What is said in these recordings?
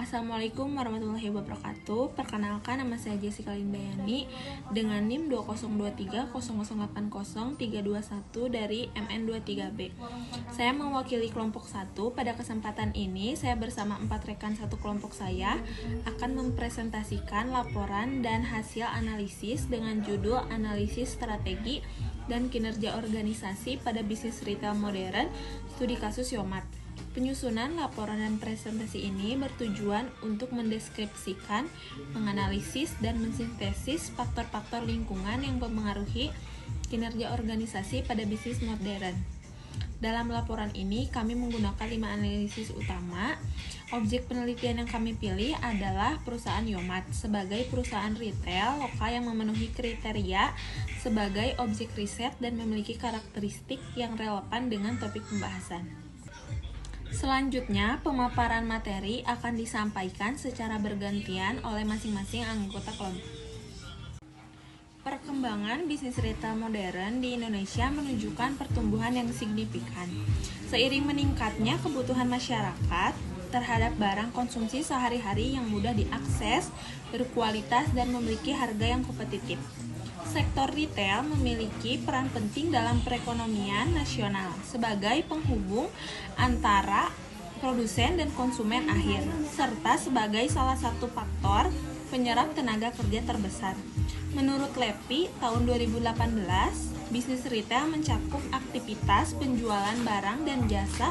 Assalamualaikum warahmatullahi wabarakatuh. Perkenalkan, nama saya Jessica Lindayani dengan NIM 202300800321 dari MN23B. Saya mewakili kelompok 1. Pada kesempatan ini, saya bersama 4 rekan satu kelompok saya akan mempresentasikan laporan dan hasil analisis dengan judul Analisis Strategi dan Kinerja Organisasi pada Bisnis Retail Modern, Studi Kasus Yomat. Penyusunan laporan dan presentasi ini bertujuan untuk mendeskripsikan, menganalisis, dan mensintesis faktor-faktor lingkungan yang mempengaruhi kinerja organisasi pada bisnis modern. Dalam laporan ini, kami menggunakan 5 analisis utama. Objek penelitian yang kami pilih adalah perusahaan Yomat sebagai perusahaan retail lokal yang memenuhi kriteria sebagai objek riset dan memiliki karakteristik yang relevan dengan topik pembahasan. Selanjutnya, pemaparan materi akan disampaikan secara bergantian oleh masing-masing anggota kelompok. Perkembangan bisnis retail modern di Indonesia menunjukkan pertumbuhan yang signifikan. Seiring meningkatnya kebutuhan masyarakat terhadap barang konsumsi sehari-hari yang mudah diakses, berkualitas, dan memiliki harga yang kompetitif. Sektor retail memiliki peran penting dalam perekonomian nasional sebagai penghubung antara produsen dan konsumen akhir, serta sebagai salah satu faktor penyerap tenaga kerja terbesar. Menurut LEPI, tahun 2018, bisnis retail mencakup aktivitas penjualan barang dan jasa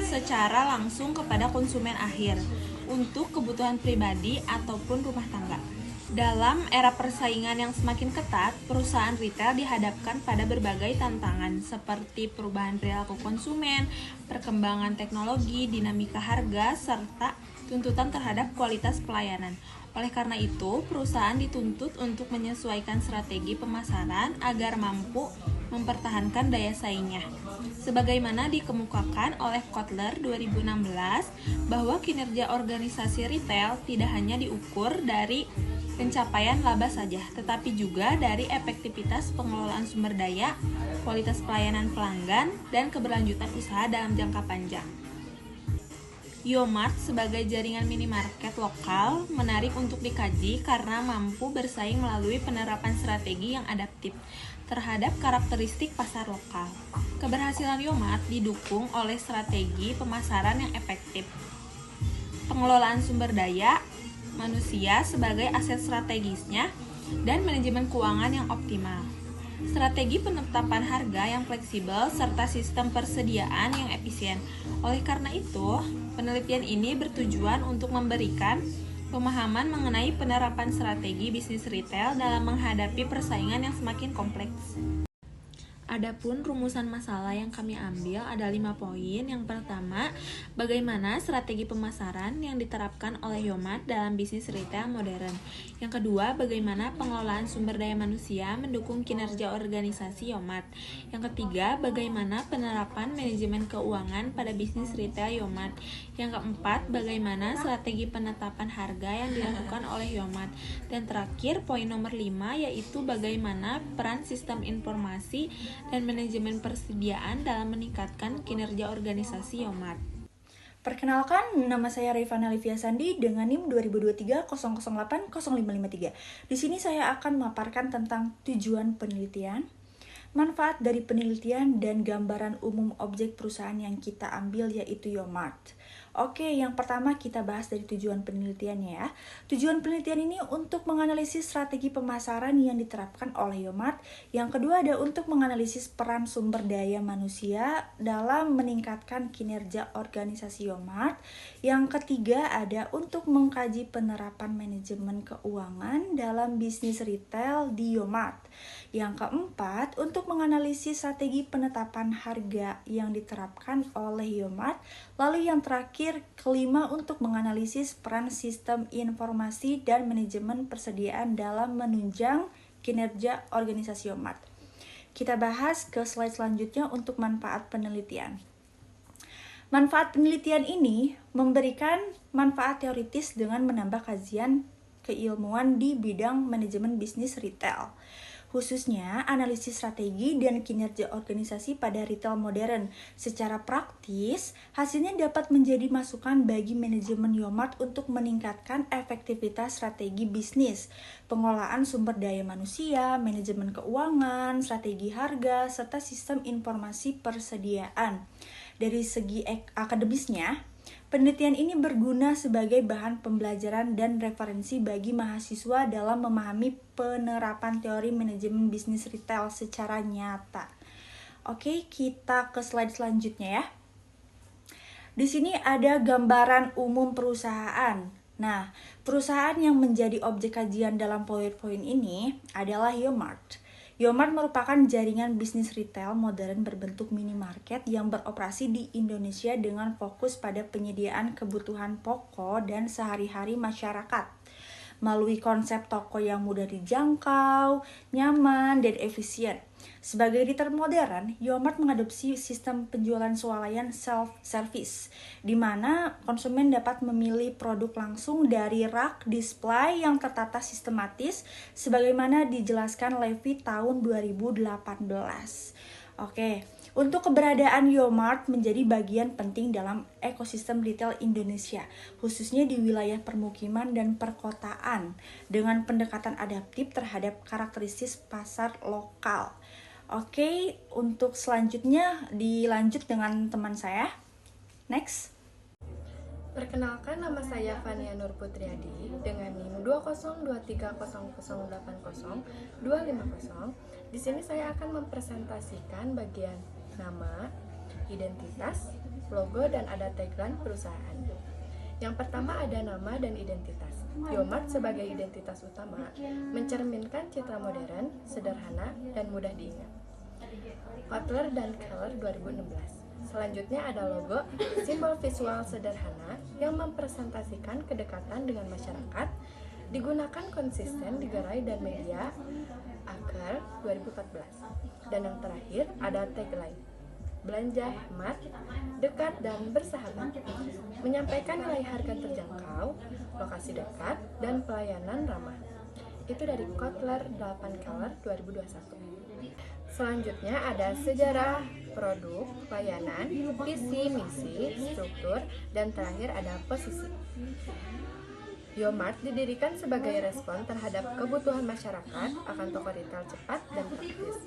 secara langsung kepada konsumen akhir untuk kebutuhan pribadi ataupun rumah tangga. Dalam era persaingan yang semakin ketat, perusahaan retail dihadapkan pada berbagai tantangan seperti perubahan perilaku konsumen, perkembangan teknologi, dinamika harga, serta tuntutan terhadap kualitas pelayanan. Oleh karena itu, perusahaan dituntut untuk menyesuaikan strategi pemasaran agar mampu mempertahankan daya saingnya. Sebagaimana dikemukakan oleh Kotler 2016, bahwa kinerja organisasi retail tidak hanya diukur dari pencapaian laba saja, tetapi juga dari efektivitas pengelolaan sumber daya, kualitas pelayanan pelanggan, dan keberlanjutan usaha dalam jangka panjang. Yomat sebagai jaringan minimarket lokal menarik untuk dikaji karena mampu bersaing melalui penerapan strategi yang adaptif terhadap karakteristik pasar lokal. Keberhasilan Yomat didukung oleh strategi pemasaran yang efektif, pengelolaan sumber daya manusia sebagai aset strategisnya, dan manajemen keuangan yang optimal. Strategi penetapan harga yang fleksibel serta sistem persediaan yang efisien. Oleh karena itu, penelitian ini bertujuan untuk memberikan pemahaman mengenai penerapan strategi bisnis retail dalam menghadapi persaingan yang semakin kompleks. Adapun rumusan masalah yang kami ambil ada 5 poin. Yang pertama, bagaimana strategi pemasaran yang diterapkan oleh Yomat dalam bisnis retail modern. Yang kedua, bagaimana pengelolaan sumber daya manusia mendukung kinerja organisasi Yomat. Yang ketiga, bagaimana penerapan manajemen keuangan pada bisnis retail Yomat. Yang keempat, bagaimana strategi penetapan harga yang dilakukan oleh Yomat. Dan terakhir, poin nomor 5, yaitu bagaimana peran sistem informasi dan manajemen persediaan dalam meningkatkan kinerja organisasi Yomat. Perkenalkan, nama saya Rifana Livia Sandi dengan NIM 202300800553. Di sini saya akan memaparkan tentang tujuan penelitian, manfaat dari penelitian, dan gambaran umum objek perusahaan yang kita ambil yaitu Yomat. Oke, yang pertama kita bahas dari tujuan penelitiannya ya. Tujuan penelitian ini untuk menganalisis strategi pemasaran yang diterapkan oleh Yomat. Yang kedua ada untuk menganalisis peran sumber daya manusia dalam meningkatkan kinerja organisasi Yomat. Yang ketiga ada untuk mengkaji penerapan manajemen keuangan dalam bisnis retail di Yomat. Yang keempat untuk menganalisis strategi penetapan harga yang diterapkan oleh Yomat. Lalu yang terakhir, kelima untuk menganalisis peran sistem informasi dan manajemen persediaan dalam menunjang kinerja organisasi Yomat. Kita bahas ke slide selanjutnya untuk manfaat penelitian. Manfaat penelitian ini memberikan manfaat teoritis dengan menambah kajian keilmuan di bidang manajemen bisnis retail. khususnya analisis strategi dan kinerja organisasi pada retail modern. Secara praktis, hasilnya dapat menjadi masukan bagi manajemen Yomart untuk meningkatkan efektivitas strategi bisnis, pengelolaan sumber daya manusia, manajemen keuangan, strategi harga, serta sistem informasi persediaan. Dari segi akademisnya, penelitian ini berguna sebagai bahan pembelajaran dan referensi bagi mahasiswa dalam memahami penerapan teori manajemen bisnis retail secara nyata. Oke, kita ke slide selanjutnya ya. Di sini ada gambaran umum perusahaan. Nah, perusahaan yang menjadi objek kajian dalam PowerPoint ini adalah Yomart. Yomart merupakan jaringan bisnis retail modern berbentuk minimarket yang beroperasi di Indonesia dengan fokus pada penyediaan kebutuhan pokok dan sehari-hari masyarakat. Melalui konsep toko yang mudah dijangkau, nyaman, dan efisien. Sebagai retail modern, Yomart mengadopsi sistem penjualan swalayan self-service, di mana konsumen dapat memilih produk langsung dari rak display yang tertata sistematis, sebagaimana dijelaskan Levy tahun 2018. Oke, untuk keberadaan Yomart menjadi bagian penting dalam ekosistem retail Indonesia, khususnya di wilayah permukiman dan perkotaan, dengan pendekatan adaptif terhadap karakteristik pasar lokal. Oke, untuk selanjutnya dilanjut dengan teman saya. Next. Perkenalkan, nama saya Fania Nur Putriadi dengan NIM 202308080 Di sini saya akan mempresentasikan bagian nama, identitas, logo, dan ada tagline perusahaan. Yang pertama ada nama dan identitas. Yomart sebagai identitas utama mencerminkan citra modern, sederhana, dan mudah diingat. Kotler dan Keller 2016. Selanjutnya ada logo, simbol visual sederhana yang mempresentasikan kedekatan dengan masyarakat, digunakan konsisten di gerai dan media, Aker 2014. Dan yang terakhir ada tagline, belanja hemat, dekat, dan bersahabat, menyampaikan nilai harga terjangkau, lokasi dekat, dan pelayanan ramah. Itu dari Kotler 8 Keller 2021. Selanjutnya ada sejarah produk, layanan, visi, misi, struktur, dan terakhir ada posisi. Yomart didirikan sebagai respon terhadap kebutuhan masyarakat akan toko retail cepat dan praktis.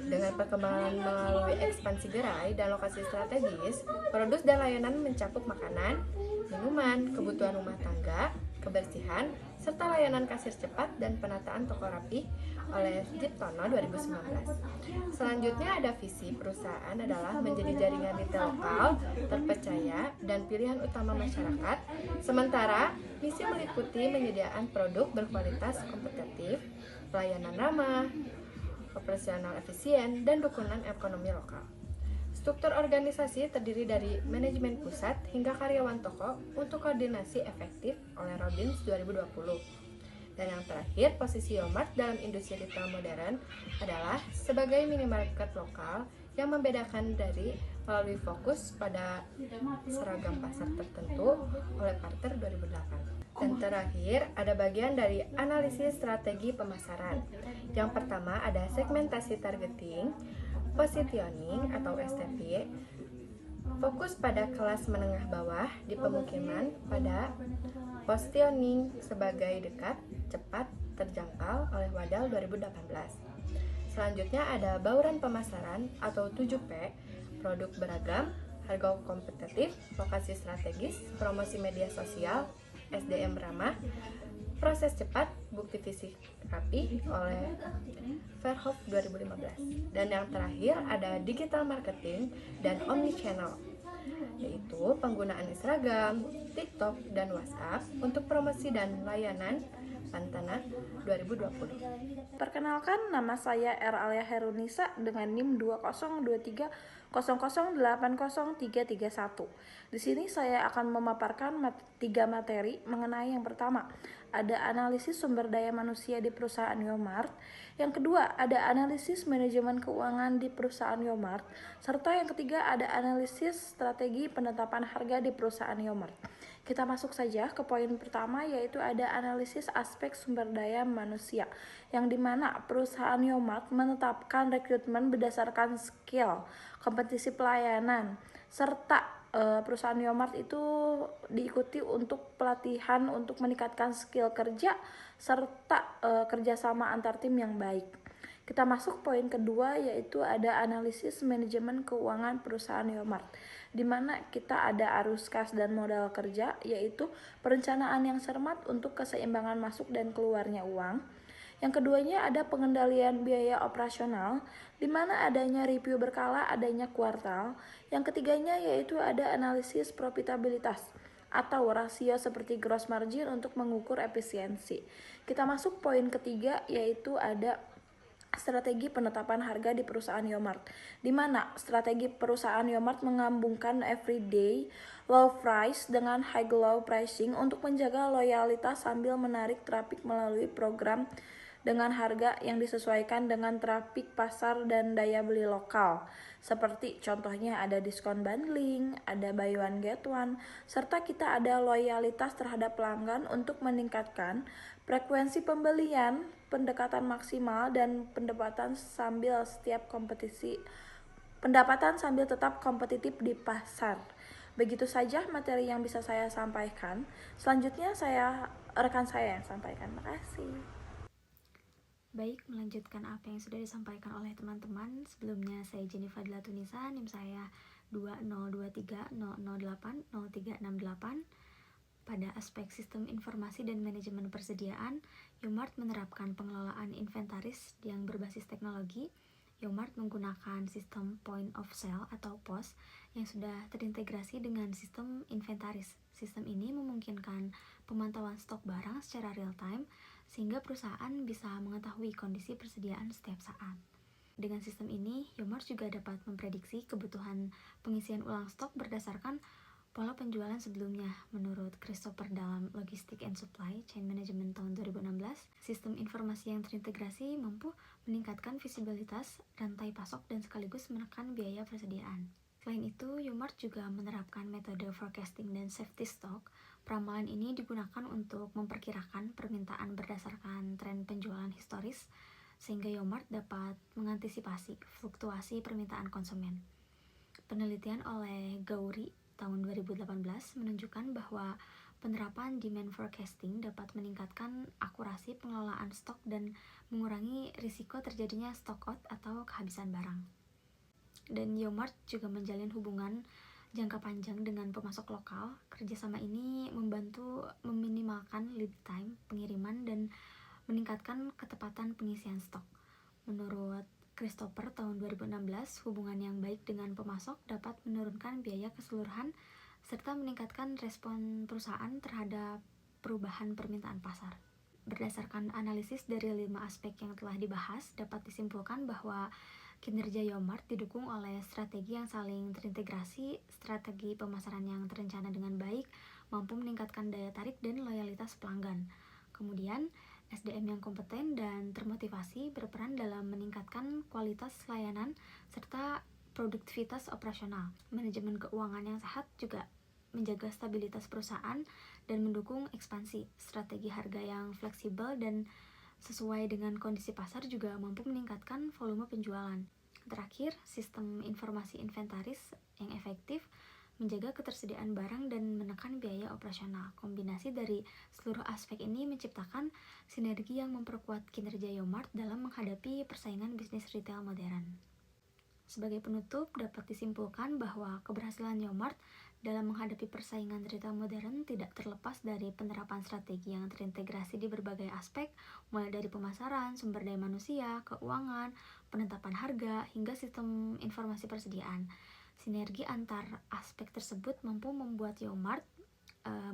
Dengan perkembangan melalui ekspansi gerai dan lokasi strategis, produk dan layanan mencakup makanan, minuman, kebutuhan rumah tangga, kebersihan, serta layanan kasir cepat dan penataan toko rapi oleh Jiptono 2019. Selanjutnya ada visi perusahaan adalah menjadi jaringan retail lokal, terpercaya, dan pilihan utama masyarakat. Sementara misi meliputi penyediaan produk berkualitas kompetitif, pelayanan ramah, operasional efisien, dan dukungan ekonomi lokal. Struktur organisasi terdiri dari manajemen pusat hingga karyawan toko untuk koordinasi efektif oleh Robins 2020. Dan yang terakhir, posisi Yomart dalam industri retail modern adalah sebagai minimarket lokal yang membedakan dari melalui fokus pada seragam pasar tertentu oleh Carter 2008. Dan terakhir, ada bagian dari analisis strategi pemasaran. Yang pertama ada segmentasi targeting, positioning atau STP, fokus pada kelas menengah bawah di pemukiman pada positioning sebagai dekat, cepat, terjangkau oleh Wadal 2018. Selanjutnya ada bauran pemasaran atau 7P, produk beragam, harga kompetitif, lokasi strategis, promosi media sosial, SDM ramah, proses cepat, bukti fisik rapi oleh Verhoef 2015. Dan yang terakhir ada digital marketing dan omnichannel, yaitu penggunaan Instagram, TikTok, dan WhatsApp untuk promosi dan layanan Pantana 2020. Perkenalkan, nama saya R. Alia Herunisa dengan NIM 20230080331. Di sini saya akan memaparkan 3 materi mengenai yang pertama, ada analisis sumber daya manusia di perusahaan Yomart. Yang kedua, ada analisis manajemen keuangan di perusahaan Yomart. Serta yang ketiga, ada analisis strategi penetapan harga di perusahaan Yomart. Kita masuk saja ke poin pertama, yaitu ada analisis aspek sumber daya manusia, yang dimana perusahaan Yomart menetapkan rekrutmen berdasarkan skill, kompetisi pelayanan, serta perusahaan Yomart itu diikuti untuk pelatihan untuk meningkatkan skill kerja, serta kerjasama antar tim yang baik. Kita masuk poin kedua, yaitu ada analisis manajemen keuangan perusahaan Yomart, di mana kita ada arus kas dan modal kerja, yaitu perencanaan yang cermat untuk keseimbangan masuk dan keluarnya uang. Yang keduanya ada pengendalian biaya operasional, di mana adanya review berkala, adanya kuartal. Yang ketiganya yaitu ada analisis profitabilitas atau rasio seperti gross margin untuk mengukur efisiensi. Kita masuk poin ketiga, yaitu ada strategi penetapan harga di perusahaan Yomart, di mana strategi perusahaan Yomart menggabungkan everyday low price dengan high low pricing untuk menjaga loyalitas sambil menarik traffic melalui program dengan harga yang disesuaikan dengan traffic pasar dan daya beli lokal. Seperti contohnya ada diskon bundling, ada buy one get one, serta kita ada loyalitas terhadap pelanggan untuk meningkatkan frekuensi pembelian, pendekatan maksimal, dan pendapatan sambil tetap kompetitif di pasar. Begitu saja materi yang bisa saya sampaikan. Selanjutnya rekan saya yang sampaikan. Makasih. Baik, melanjutkan apa yang sudah disampaikan oleh teman-teman. Sebelumnya saya Jenny Fadila Tunisa, NIM saya 20230080368. Pada aspek sistem informasi dan manajemen persediaan, Yomart menerapkan pengelolaan inventaris yang berbasis teknologi. Yomart menggunakan sistem point of sale atau POS yang sudah terintegrasi dengan sistem inventaris. Sistem ini memungkinkan pemantauan stok barang secara real time, sehingga perusahaan bisa mengetahui kondisi persediaan setiap saat. Dengan sistem ini, Yomart juga dapat memprediksi kebutuhan pengisian ulang stok berdasarkan pola penjualan sebelumnya. Menurut Christopher dalam Logistic and Supply Chain Management tahun 2016, sistem informasi yang terintegrasi mampu meningkatkan visibilitas rantai pasok dan sekaligus menekan biaya persediaan. Selain itu, Yomart juga menerapkan metode forecasting dan safety stock. Peramalan ini digunakan untuk memperkirakan permintaan berdasarkan tren penjualan historis, sehingga Yomart dapat mengantisipasi fluktuasi permintaan konsumen. Penelitian oleh Gowrie tahun 2018 menunjukkan bahwa penerapan demand forecasting dapat meningkatkan akurasi pengelolaan stok dan mengurangi risiko terjadinya stock out atau kehabisan barang. Dan Yomart juga menjalin hubungan jangka panjang dengan pemasok lokal. Kerjasama ini membantu meminimalkan lead time pengiriman dan meningkatkan ketepatan pengisian stok. Menurut Christopher tahun 2016, hubungan yang baik dengan pemasok dapat menurunkan biaya keseluruhan serta meningkatkan respon perusahaan terhadap perubahan permintaan pasar. Berdasarkan analisis dari 5 aspek yang telah dibahas, dapat disimpulkan bahwa kinerja Yomart didukung oleh strategi yang saling terintegrasi, strategi pemasaran yang terencana dengan baik, mampu meningkatkan daya tarik dan loyalitas pelanggan. Kemudian, SDM yang kompeten dan termotivasi berperan dalam meningkatkan kualitas layanan serta produktivitas operasional. Manajemen keuangan yang sehat juga menjaga stabilitas perusahaan dan mendukung ekspansi. Strategi harga yang fleksibel dan sesuai dengan kondisi pasar juga mampu meningkatkan volume penjualan. Terakhir, sistem informasi inventaris yang efektif menjaga ketersediaan barang dan menekan biaya operasional. Kombinasi dari seluruh aspek ini menciptakan sinergi yang memperkuat kinerja Yomart dalam menghadapi persaingan bisnis retail modern. Sebagai penutup, dapat disimpulkan bahwa keberhasilan Yomart dalam menghadapi persaingan retail modern tidak terlepas dari penerapan strategi yang terintegrasi di berbagai aspek, mulai dari pemasaran, sumber daya manusia, keuangan, penetapan harga, hingga sistem informasi persediaan. Sinergi antar aspek tersebut mampu membuat Yomart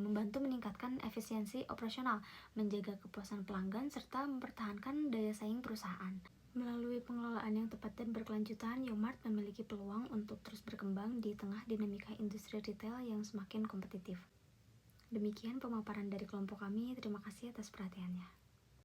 membantu meningkatkan efisiensi operasional, menjaga kepuasan pelanggan, serta mempertahankan daya saing perusahaan. Melalui pengelolaan yang tepat dan berkelanjutan, Yomart memiliki peluang untuk terus berkembang di tengah dinamika industri retail yang semakin kompetitif. Demikian pemaparan dari kelompok kami. Terima kasih atas perhatiannya.